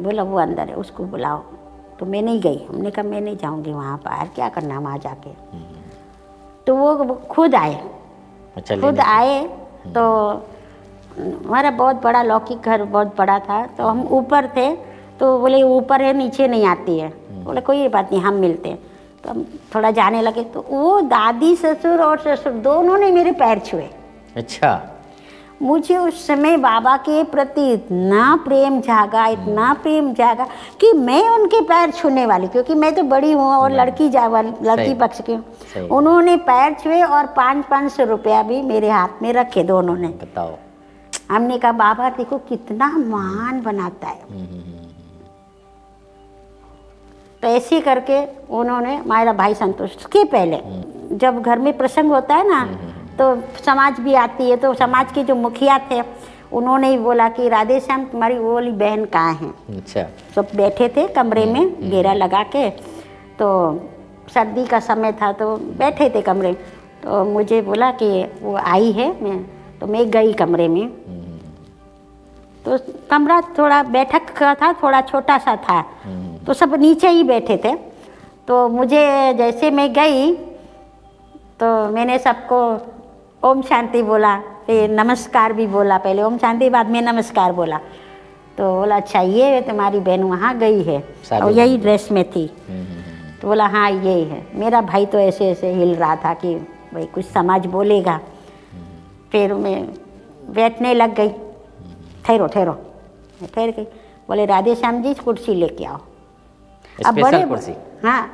बोला वो अंदर है, उसको बुलाओ। तो मैं नहीं गई, हमने कहा मैं नहीं जाऊँगी वहाँ पर, क्या करना वहाँ जाके। तो वो खुद आए, अच्छा, खुद आए। तो हमारा बहुत बड़ा लौकिक घर बहुत बड़ा था, तो हम ऊपर थे, तो बोले ऊपर है नीचे नहीं आती है। बोले कोई बात नहीं, हम मिलते हैं। तो हम थोड़ा जाने लगे, तो वो दादी ससुर और ससुर दोनों ने मेरे पैर छुए। अच्छा। मुझे उस समय बाबा के प्रति इतना प्रेम जागा, इतना प्रेम जागा कि मैं उनके पैर छूने वाली, क्योंकि मैं तो बड़ी हूँ और लड़की पक्ष की हूँ। उन्होंने पैर छुए और 500 रुपया भी मेरे हाथ में रखे दोनों ने। बताओ। हमने कहा बाबा देखो कितना महान बनाता है। तो ऐसे करके उन्होंने, हमारा भाई संतोष के पहले जब घर में प्रसंग होता है ना, तो समाज भी आती है, तो समाज के जो मुखिया थे उन्होंने ही बोला कि राधे श्याम तुम्हारी वो वाली बहन कहाँ है। अच्छा। सब बैठे थे कमरे में घेरा लगा के, तो सर्दी का समय था, तो बैठे थे कमरे। तो मुझे बोला कि वो आई है, मैं गई कमरे में। तो कमरा थोड़ा बैठक का था, थोड़ा छोटा सा था, तो सब नीचे ही बैठे थे। तो मुझे जैसे मैं गई, तो मैंने सबको ओम शांति बोला, फिर नमस्कार भी बोला, पहले ओम शांति बाद में नमस्कार बोला। तो बोला अच्छा ये तुम्हारी बहन वहाँ गई है और यही ड्रेस में थी। तो बोला हाँ यही है। मेरा भाई तो ऐसे ऐसे हिल रहा था कि भाई कुछ समाज बोलेगा। फिर मैं बैठने लग गई, ठहरो ठहर गई। बोले राधे श्याम जी कुर्सी लेके आओ। अब बड़े कुर्सी। हाँ,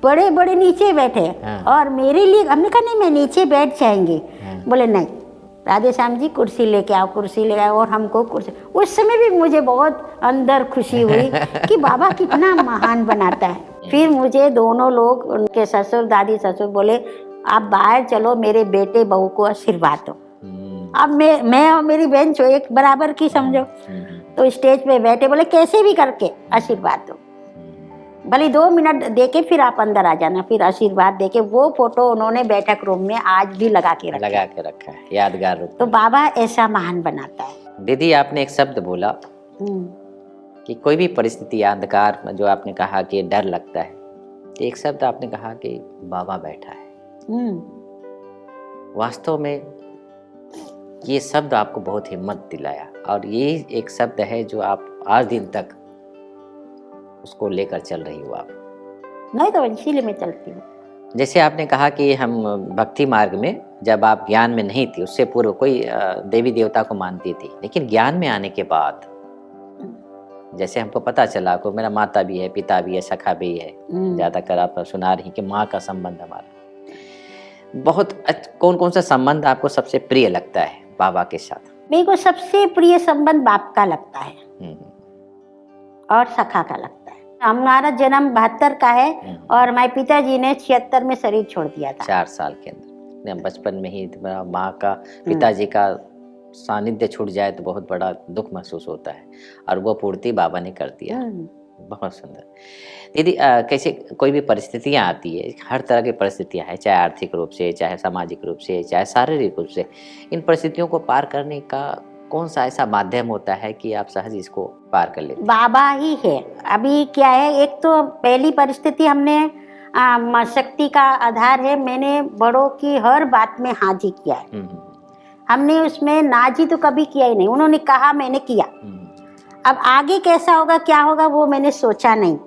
बड़े बड़े नीचे बैठे। हाँ। और मेरे लिए हमने कहा नहीं मैं नीचे बैठ जाएंगी। हाँ। बोले नहीं राधे श्याम जी कुर्सी लेके आओ, कुर्सी ले आओ। और हमको कुर्सी, उस समय भी मुझे बहुत अंदर खुशी हुई कि बाबा कितना महान बनाता है। फिर मुझे दोनों लोग, उनके ससुर दादी ससुर बोले आप बाहर चलो, मेरे बेटे बहू को आशीर्वाद दो। अब मैं और मेरी बहन जो एक बराबर की समझो। तो स्टेज पे बैठे, बोले कैसे भी करके आशीर्वाद दो, भले 2 मिनट देके फिर आप अंदर आ जाना। फिर आशीर्वाद देके वो फोटो उन्होंने बैठक रूम में आज भी लगा के रखा है, यादगार रूप। तो बाबा ऐसा महान बनाता है। दीदी आपने एक शब्द बोला कि कोई भी परिस्थिति या अंधकार में, जो आपने कहा कि डर लगता है, एक शब्द आपने कहा कि बाबा बैठा है। वास्तव में ये शब्द आपको बहुत हिम्मत दिलाया, और ये एक शब्द है जो आप आज दिन तक उसको लेकर चल रही हो। आप नहीं तो इसीलिए मैं चलती हूँ। जैसे आपने कहा कि हम भक्ति मार्ग में, जब आप ज्ञान में नहीं थी, उससे पूर्व कोई देवी देवता को मानती थी, लेकिन ज्ञान में आने के बाद जैसे हमको पता चला, को मेरा माता भी है, पिता भी है, सखा भी है, ज्यादातर आप सुना रही कि माँ का संबंध हमारा बहुत। कौन कौन सा संबंध आपको सबसे प्रिय लगता है बाबा के साथ? मेरे को सबसे प्रिय संबंध बाप का लगता है और सखा का लगता है। हमारा जन्म 72 का है और हमारे पिताजी ने 76 में शरीर छोड़ दिया था। 4 साल के अंदर बचपन में ही माँ का, पिताजी का सानिध्य छूट जाए तो बहुत बड़ा दुख महसूस होता है, और वो पूर्ति बाबा ने कर दिया। बहुत सुंदर। दीदी कैसे कोई भी परिस्थितियाँ आती है, हर तरह की परिस्थितियाँ हैं, चाहे आर्थिक रूप से, चाहे सामाजिक रूप से, चाहे शारीरिक रूप से, इन परिस्थितियों को पार करने का कौन सा ऐसा माध्यम होता है कि आप सहज इसको पार कर लेते? बाबा ही है। अभी क्या है, एक तो पहली परिस्थिति हमने शक्ति का आधार है, मैंने बड़ों की हर बात में हाँ जी किया है। हमने उसमें ना जी तो कभी किया ही नहीं, उन्होंने कहा मैंने किया। अब आगे कैसा होगा क्या होगा वो मैंने सोचा नहीं।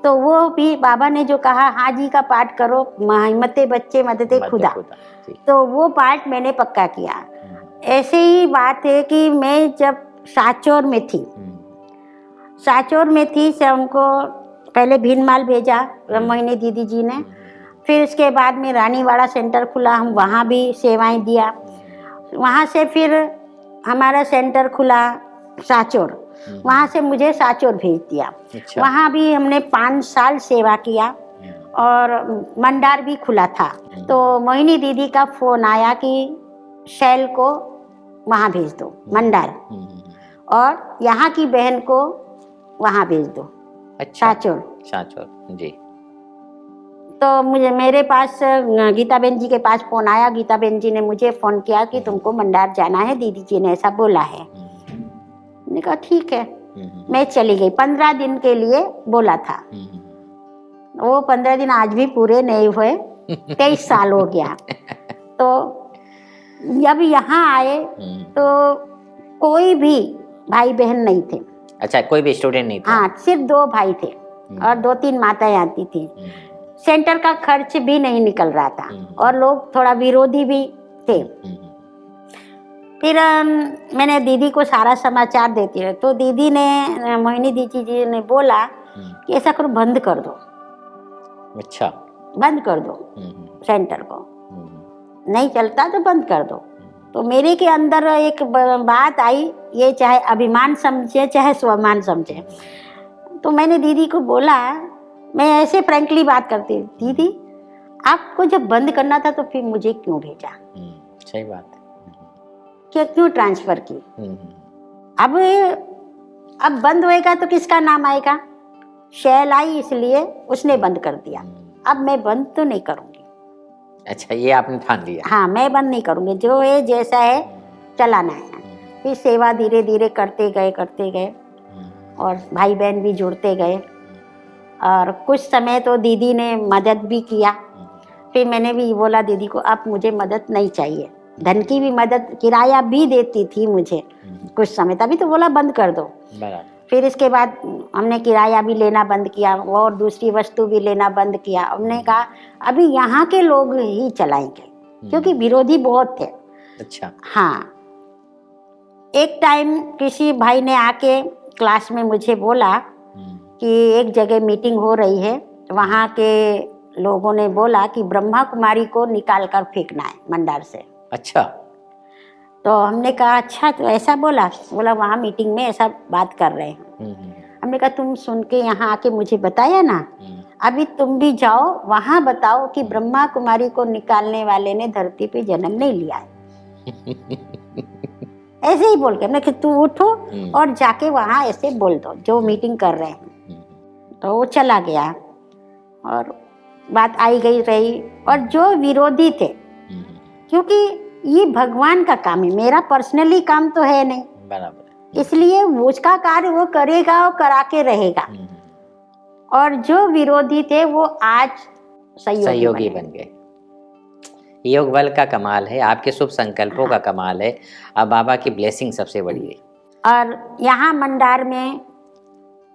तो वो भी बाबा ने जो कहा हाँ जी का पाठ करो, हिम्मते बच्चे मददे खुदा, तो वो पाठ मैंने पक्का किया। ऐसे ही बात है कि मैं जब साचौर में थी, से हमको पहले भीनमाल भेजा मोहिनी दीदी जी ने, फिर उसके बाद में रानीवाड़ा सेंटर खुला, हम वहाँ भी सेवाएं दिया। वहाँ से फिर हमारा सेंटर खुला साचौर, वहाँ से मुझे साचौर भेज दिया। अच्छा। वहाँ भी हमने 5 साल सेवा किया और मंडार भी खुला था। तो मोहिनी दीदी का फोन आया कि शैल को वहाँ भेज दो मंडार, और यहाँ की बहन को वहाँ भेज दो। अच्छा। साचौर जी। तो मुझे मेरे पास गीता बहन जी के पास फोन आया। गीता बहन जी ने मुझे फोन किया कि तुमको मंडार जाना है, दीदी जी ने ऐसा बोला है। मैंने कहा ठीक है, मैं चली गई। 15 दिन के लिए बोला था, वो 15 दिन आज भी पूरे नहीं हुए, 23 साल हो गया। तो जब यहाँ आए तो कोई भी भाई बहन नहीं थे। अच्छा, कोई भी स्टूडेंट नहीं था? हाँ, सिर्फ 2 भाई थे और 2-3 माताएं आती थी। सेंटर का खर्च भी नहीं निकल रहा था और लोग थोड़ा विरोधी भी थे। फिर मैंने दीदी को सारा समाचार देती रही, तो दीदी ने, मोहिनी दीदी जी ने बोला कि ऐसा करो, बंद कर दो। अच्छा। बंद कर दो सेंटर को, नहीं चलता तो बंद कर दो। तो मेरे के अंदर एक बात आई, ये चाहे अभिमान समझे चाहे स्वाभिमान समझे। तो मैंने दीदी को बोला, मैं ऐसे फ्रैंकली बात करती, दीदी आपको जब बंद करना था तो फिर मुझे क्यों भेजा? सही बात है। क्यों ट्रांसफर की? अब बंद होएगा तो किसका नाम आएगा? शैल आई इसलिए उसने बंद कर दिया, अब मैं बंद तो नहीं करूंगी। अच्छा, ये आपने ठान लिया? हाँ, मैं बंद नहीं करूंगी, जो है जैसा है चलाना है। फिर सेवा धीरे धीरे करते गए और भाई बहन भी जुड़ते गए। और कुछ समय तो दीदी ने मदद भी किया। फिर मैंने भी बोला दीदी को, अब मुझे मदद नहीं चाहिए, धन की भी मदद, किराया भी देती थी मुझे कुछ समय, तभी तो बोला बंद कर दो। फिर इसके बाद हमने किराया भी लेना बंद किया और दूसरी वस्तु भी लेना बंद किया। हमने कहा अभी यहाँ के लोग ही चलाएंगे, क्योंकि विरोधी बहुत थे। अच्छा। हाँ, एक टाइम किसी भाई ने आके क्लास में मुझे बोला कि एक जगह मीटिंग हो रही है, वहाँ के लोगों ने बोला कि ब्रह्मा कुमारी को निकाल कर फेंकना है मंडार से। अच्छा। तो हमने कहा अच्छा, तो ऐसा बोला वहाँ मीटिंग में ऐसा बात कर रहे हैं। हमने कहा तुम सुन के यहाँ आके मुझे बताया ना, अभी तुम भी जाओ वहाँ बताओ कि ब्रह्मा कुमारी को निकालने वाले ने धरती पे जन्म नहीं लिया है। ऐसे ही बोल के हमने, तू उठो और जाके वहाँ ऐसे बोल दो जो मीटिंग कर रहे हैं। तो वो चला गया और बात आई गई रही। और जो विरोधी थे, क्योंकि ये भगवान का काम है, मेरा पर्सनली काम तो है नहीं, बराबर, इसलिए उसका कार्य वो करेगा और करा के रहेगा। और जो विरोधी थे वो आज सहयोगी बन गए। योग बल का कमाल है, आपके शुभ संकल्पों का कमाल है, अब बाबा की ब्लेसिंग सबसे बड़ी है। और यहाँ मंडार में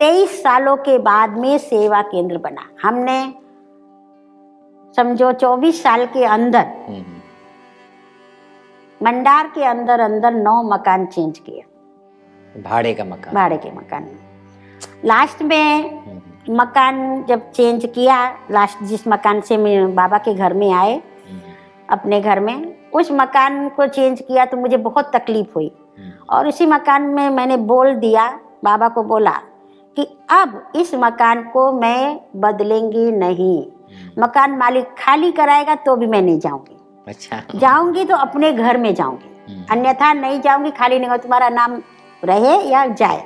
23 सालों के बाद में सेवा केंद्र बना। हमने समझो 24 साल के अंदर मंडार के अंदर 9 मकान चेंज किए, भाड़े के मकान में। लास्ट में मकान जब चेंज किया, लास्ट जिस मकान से मैं बाबा के घर में आए, अपने घर में, उस मकान को चेंज किया तो मुझे बहुत तकलीफ हुई। और उसी मकान में मैंने बोल दिया, बाबा को बोला कि अब इस मकान को मैं बदलेंगी नहीं, मकान मालिक खाली कराएगा तो भी मैं नहीं जाऊंगी। अच्छा। जाऊंगी तो अपने घर में जाऊंगी, अन्यथा नहीं जाऊंगी, खाली नहीं हो, तुम्हारा नाम रहे या जाए।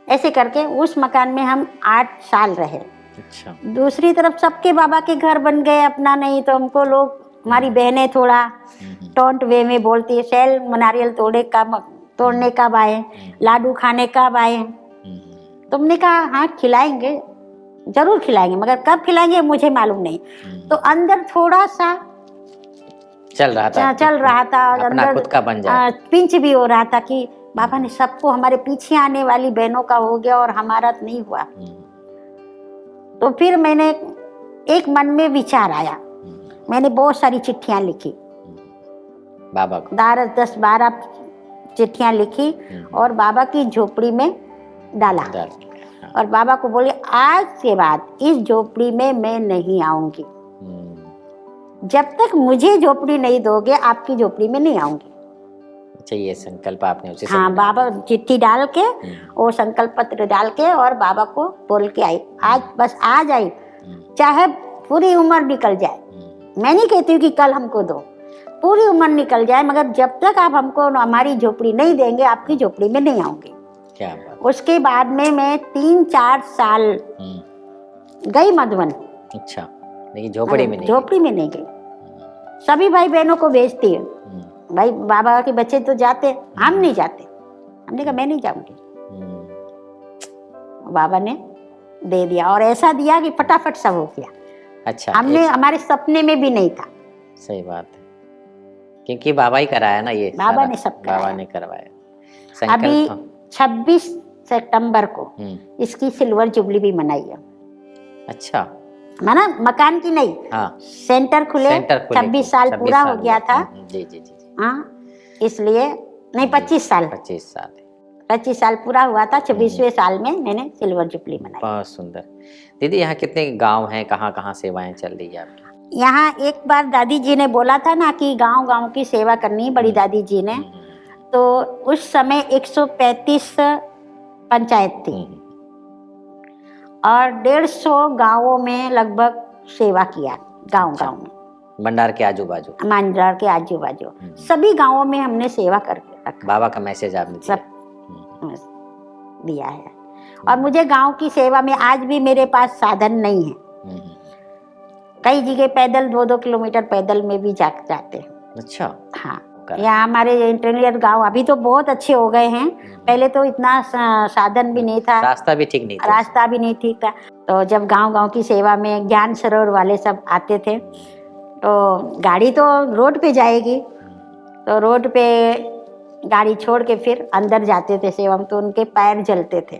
ऐसे करके उस मकान में हम 8 साल रहे। अच्छा। दूसरी तरफ सबके बाबा के घर बन गए, अपना नहीं, तो हमको लोग, हमारी बहनें थोड़ा टोंट वे में बोलती है, शैल नारियल तोड़ने कब आए, लाडू खाने कब आए। तुमने कहा हाँ खिलाएंगे, जरूर खिलाएंगे, मगर कब खिलाएंगे मुझे मालूम नहीं। तो अंदर थोड़ा सा चल रहा था और अपना अंदर खुद का बन जाए। पिंच भी हो रहा था कि बाबा ने सबको, हमारे पीछे आने वाली बहनों का हो गया और हमारा नहीं हुआ। तो फिर मैंने एक मन में विचार आया, मैंने बहुत सारी चिट्ठियां लिखी बाबा को, 10-12 चिट्ठियां लिखी और बाबा की झोपड़ी में डाला। और बाबा को बोले आज के बाद इस झोपड़ी में मैं नहीं आऊंगी, जब तक मुझे झोपड़ी नहीं दोगे आपकी झोपड़ी में नहीं आऊंगी। अच्छा, ये संकल्प आपने उसी हाँ, बाबा चिट्ठी डाल के वो संकल्प पत्र डाल के और बाबा को बोल के आई, आज बस आज आई, चाहे पूरी उम्र निकल जाए। मैं नहीं कहती हूँ कि कल हमको दो, पूरी उम्र निकल जाए, मगर जब तक आप हमको हमारी झोपड़ी नहीं देंगे आपकी झोपड़ी में नहीं आऊंगी। क्या बात। उसके बाद में मैं 3-4 साल गई मधुबन। अच्छा, लेकिन झोपड़ी में नहीं गई। सभी भाई बहनों को भेजती है, भाई बाबा के बच्चे तो जाते, हम नहीं जाते। हमने कहा मैं नहीं जाऊंगी। बाबा ने दे दिया और ऐसा दिया कि फटाफट सब हो गया। अच्छा, हमारे सपने में भी नहीं था। सही बात है, क्योंकि बाबा ही कराया ना, ये बाबा ने सब कराया। बाबा ने करवाया। अभी 26 सितंबर को इसकी सिल्वर जुबली भी मनाई है। अच्छा, माना मकान की नहीं, हाँ, सेंटर खुले 26 साल पूरा हो गया था। जी। हाँ, इसलिए नहीं 25 साल 25 साल पूरा हुआ था। 26वें साल में मैंने सिल्वर जुबली मनाई। बहुत सुंदर। दीदी, यहाँ कितने गांव हैं, कहाँ कहाँ सेवाएं चल रही है आपकी? यहाँ एक बार दादी जी ने बोला था ना कि गांव गांव की सेवा करनी, बड़ी दादी जी ने, तो उस समय 135 पंचायत थी और 150 गांवों में लगभग सेवा किया। गांव में, मंडार के आजू बाजू सभी गांवों में हमने सेवा करके रखा। बाबा का मैसेज आपने दिया। सब दिया है। और मुझे गांव की सेवा में आज भी मेरे पास साधन नहीं है। कई जगह पैदल 2-2 किलोमीटर पैदल में भी जाते हैं। अच्छा, हाँ, यहाँ हमारे इंटरमीडिएट गांव अभी तो बहुत अच्छे हो गए हैं, पहले तो इतना साधन भी नहीं था, रास्ता भी ठीक था। तो जब गांव की सेवा में ज्ञान सरोवर वाले सब आते थे, तो गाड़ी तो रोड पे जाएगी, तो रोड पे गाड़ी छोड़ के फिर अंदर जाते थे सेवा में, तो उनके पैर जलते थे।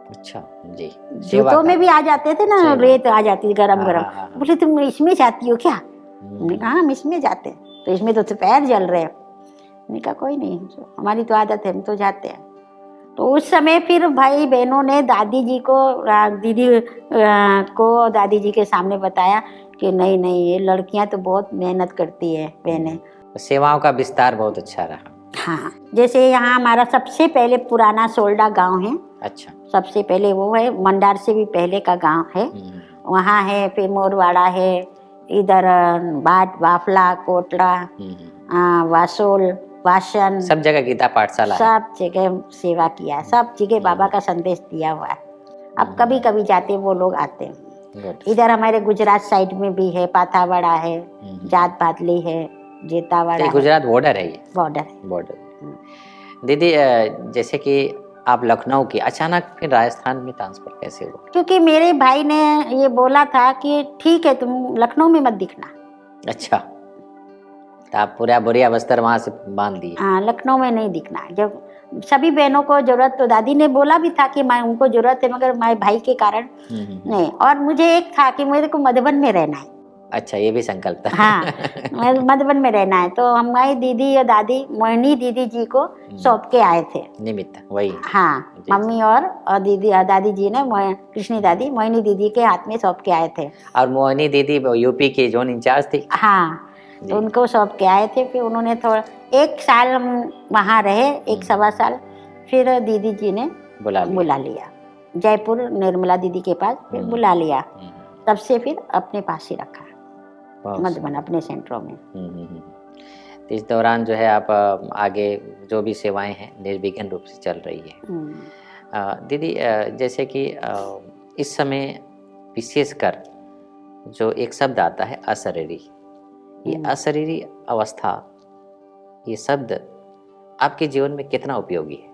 अच्छा जी, जूतों में भी आ जाते थे ना, रेत आ जाती थी गरम। बोले तुम इसमें जाती हो क्या? हमने कहा हम इसमें जाते हैं। तो इसमें तो पैर जल रहे हैं। मैंने कहा कोई नहीं, हमारी तो आदत है, हम तो जाते हैं। तो उस समय फिर भाई बहनों ने दादी जी को, दीदी को दादी जी के सामने बताया कि नहीं ये लड़कियां तो बहुत मेहनत करती है बहनें। सेवाओं का विस्तार बहुत अच्छा रहा। हाँ, जैसे यहाँ हमारा सबसे पहले पुराना सोल्डा गांव है। अच्छा, सबसे पहले वो है, मंडार से भी पहले का गांव है, वहाँ है। फिर मोरवाड़ा है, इधर बाट, बाफला, कोटला, वासोल, वासन, सब जगह गीता पाठशाला, सब जगह सेवा किया, सब जगह बाबा का संदेश दिया हुआ है। अब कभी कभी जाते वो लोग आते हैं। इधर हमारे गुजरात साइड में भी है, पाथावाड़ा है, जात पातली है, जेतावाड़ा, गुजरात बॉर्डर है, ये बॉर्डर। दीदी, जैसे कि आप लखनऊ की, अचानक फिर राजस्थान में ट्रांसफर कैसे हुआ? क्योंकि मेरे भाई ने ये बोला था कि ठीक है तुम लखनऊ में मत दिखना। अच्छा, तो आप पूरा बोरिया बस्तर वहाँ से बांध दिए? हाँ, लखनऊ में नहीं दिखना। जब सभी बहनों को जरूरत, तो दादी ने बोला भी था कि मैं उनको जरूरत है, मगर मेरे भाई के कारण नहीं। और मुझे एक था कि मेरे को मधुबन में रहना है। अच्छा, ये भी संकल्प था। हाँ, मधुबन में रहना है। तो हमारी दीदी और दादी, मोहिनी दीदी जी को सौंप के आए थे निमित्त, वही। हाँ, मम्मी और दीदी और दादी जी ने कृष्णी दादी मोहिनी दीदी के हाथ में सौंप के आए थे। और मोहिनी दीदी यूपी की जोन इंचार्ज थी। हाँ, तो उनको सौंप के आए थे। फिर उन्होंने थोड़ा 1 साल हम वहाँ रहे, 1-1.25 साल। फिर दीदी जी ने बुला लिया जयपुर, निर्मला दीदी के पास। फिर बुला लिया, तब से फिर अपने पास ही रखा मधुबन, अपने सेंटरों में। इस दौरान जो है आप आगे जो भी सेवाएं हैं निर्विघ्न रूप से चल रही है। दीदी, जैसे कि इस समय विशेषकर जो एक शब्द आता है अशरीरी, ये अशरीरी अवस्था, ये शब्द आपके जीवन में कितना उपयोगी है?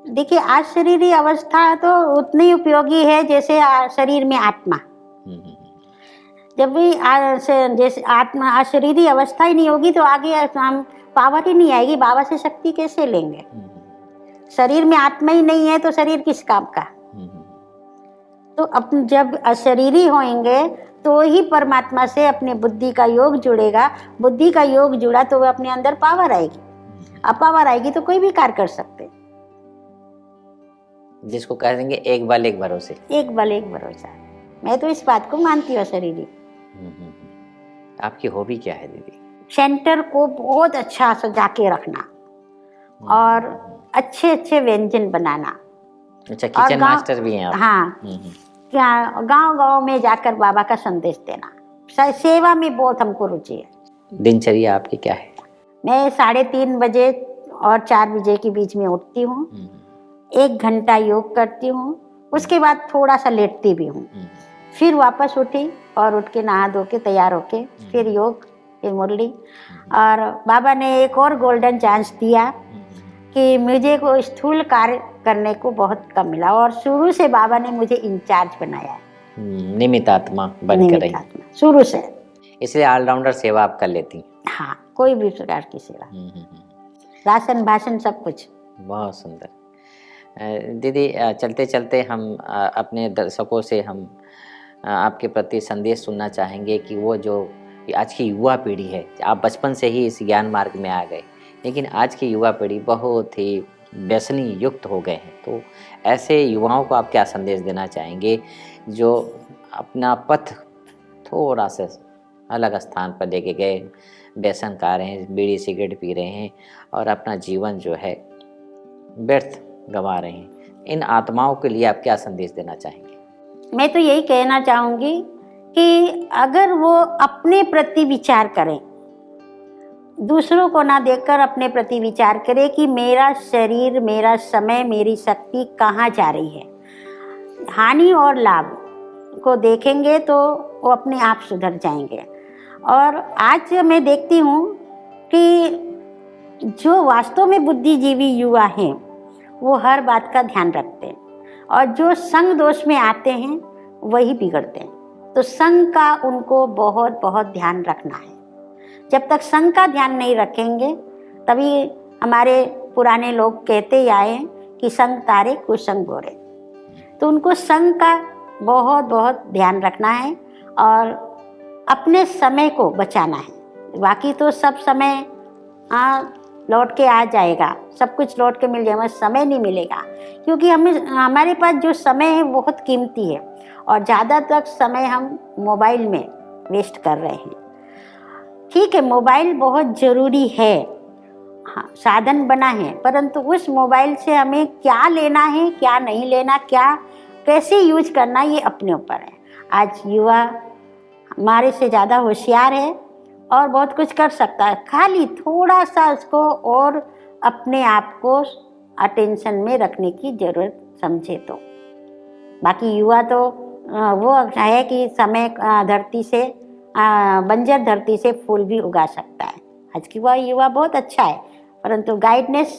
देखिए, आज शरीरी अवस्था तो उतनी उपयोगी है जैसे शरीर में आत्मा। हम्म, जब भी जैसे आत्मा अशरीरी अवस्था ही नहीं होगी तो आगे हम पावर ही नहीं आएगी, बाबा से शक्ति कैसे लेंगे? शरीर में आत्मा ही नहीं है तो शरीर किस काम का? तो अपन जब अशरीरी होंगे तो ही परमात्मा से अपने बुद्धि का योग जुड़ेगा। बुद्धि का योग जुड़ा तो वह अपने अंदर पावर आएगी। अब पावर आएगी तो कोई भी कार्य कर सकते। जिसको कह देंगे एक बल एक भरोसे। एक बल एक भरोसा। मैं तो इस बात को मानती हूँ अशरीरी। आपकी हॉबी क्या है दीदी? सेंटर को बहुत अच्छा सजा के रखना और अच्छे अच्छे व्यंजन बनाना। अच्छा, किचन मास्टर भी हैं आप? हाँ, क्या गांव गांव में जाकर बाबा का संदेश देना। सेवा में बहुत हमको रुचि है। दिनचर्या आपकी क्या है? मैं 3:30 बजे और 4 बजे के बीच में उठती हूँ। 1 घंटा योग करती हूँ, उसके बाद थोड़ा सा लेटती भी हूँ। फिर वापस उठी और उठ के नहा धो के तैयार होके फिर योग, फिर मुरली। और बाबा ने एक और गोल्डन चांस दिया कि मुझे को स्थूल कार्य करने को बहुत कम मिला और शुरू से बाबा ने मुझे इंचार्ज बनाया है। निमित्त आत्मा बनकर रही शुरू से, इसलिए ऑलराउंडर सेवा आप कर लेती हैं। हाँ, कोई भी प्रकार की सेवा, राशन भाषण सब कुछ। बहुत सुंदर। दीदी, चलते चलते हम अपने दर्शकों से हम आपके प्रति संदेश सुनना चाहेंगे कि वो जो आज की युवा पीढ़ी है, आप बचपन से ही इस ज्ञान मार्ग में आ गए, लेकिन आज की युवा पीढ़ी बहुत ही व्यसनी युक्त हो गए हैं, तो ऐसे युवाओं को आप क्या संदेश देना चाहेंगे जो अपना पथ थोड़ा सा अलग स्थान पर लेके गए, व्यसन खा रहे हैं, बीड़ी सिगरेट पी रहे हैं और अपना जीवन जो है व्यर्थ गंवा रहे हैं, इन आत्माओं के लिए आप क्या संदेश देना चाहेंगे? मैं तो यही कहना चाहूँगी कि अगर वो अपने प्रति विचार करें, दूसरों को ना देखकर अपने प्रति विचार करें कि मेरा शरीर, मेरा समय, मेरी शक्ति कहाँ जा रही है। हानि और लाभ को देखेंगे तो वो अपने आप सुधर जाएंगे। और आज मैं देखती हूँ कि जो वास्तव में बुद्धिजीवी युवा हैं वो हर बात का ध्यान रखते हैं और जो संग दोष में आते हैं वही बिगड़ते हैं। तो संग का उनको बहुत बहुत ध्यान रखना है। जब तक संग का ध्यान नहीं रखेंगे, तभी हमारे पुराने लोग कहते ही आए हैं कि संग तारे कुसंग गोरे। तो उनको संग का बहुत बहुत ध्यान रखना है और अपने समय को बचाना है। बाकी तो सब समय लौट के आ जाएगा, सब कुछ लौट के मिल जाएगा, समय नहीं मिलेगा। क्योंकि हमारे पास जो समय है बहुत कीमती है और ज़्यादातर समय हम मोबाइल में वेस्ट कर रहे हैं। ठीक है, मोबाइल बहुत ज़रूरी है, हाँ, साधन बना है, परंतु उस मोबाइल से हमें क्या लेना है, क्या नहीं लेना, क्या कैसे यूज करना, ये अपने ऊपर है। आज युवा हमारे से ज़्यादा होशियार है और बहुत कुछ कर सकता है, खाली थोड़ा सा उसको और अपने आप को अटेंशन में रखने की ज़रूरत समझे तो। बाकी युवा तो वो है कि समय धरती से बंजर धरती से फूल भी उगा सकता है। आज की वह युवा बहुत अच्छा है, परंतु गाइडनेस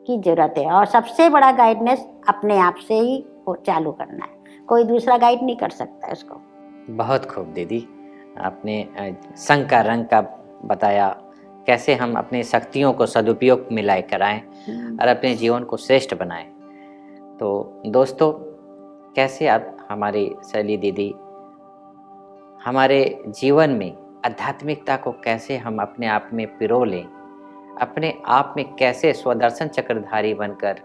की ज़रूरत है और सबसे बड़ा गाइडनेस अपने आप से ही चालू करना है। कोई दूसरा गाइड नहीं कर सकता उसको। बहुत खूब दीदी, आपने संग का रंग का बताया, कैसे हम अपनी शक्तियों को सदुपयोग में लाए कराएं और अपने जीवन को श्रेष्ठ बनाएं। तो दोस्तों, कैसे आप हमारी शैली दीदी हमारे जीवन में आध्यात्मिकता को कैसे हम अपने आप में पिरो लें, अपने आप में कैसे स्वदर्शन चक्रधारी बनकर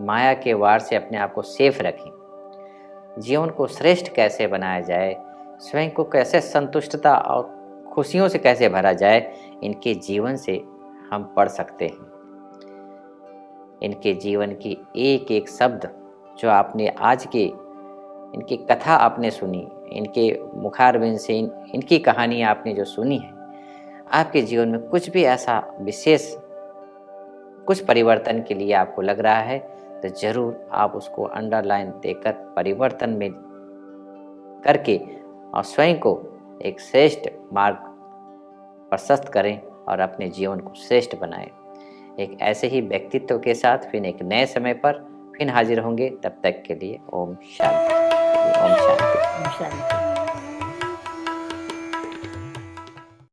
माया के वार से अपने आप को सेफ रखें, जीवन को श्रेष्ठ कैसे बनाया जाए, स्वयं को कैसे संतुष्टता और खुशियों से कैसे भरा जाए, इनके जीवन से हम पढ़ सकते हैं। इनके जीवन की एक एक शब्द जो आपने आज के इनकी कथा आपने सुनी, इनके मुखारबिंद से इनकी कहानी आपने जो सुनी है, आपके जीवन में कुछ भी ऐसा विशेष कुछ परिवर्तन के लिए आपको लग रहा है तो ज़रूर आप उसको अंडरलाइन देकर परिवर्तन में करके और स्वयं को एक श्रेष्ठ मार्ग प्रशस्त करें और अपने जीवन को श्रेष्ठ बनाएं। एक ऐसे ही व्यक्तित्व के साथ फिर एक नए समय पर फिर हाजिर होंगे, तब तक के लिए ओम शांति। ओम शांति। शांति।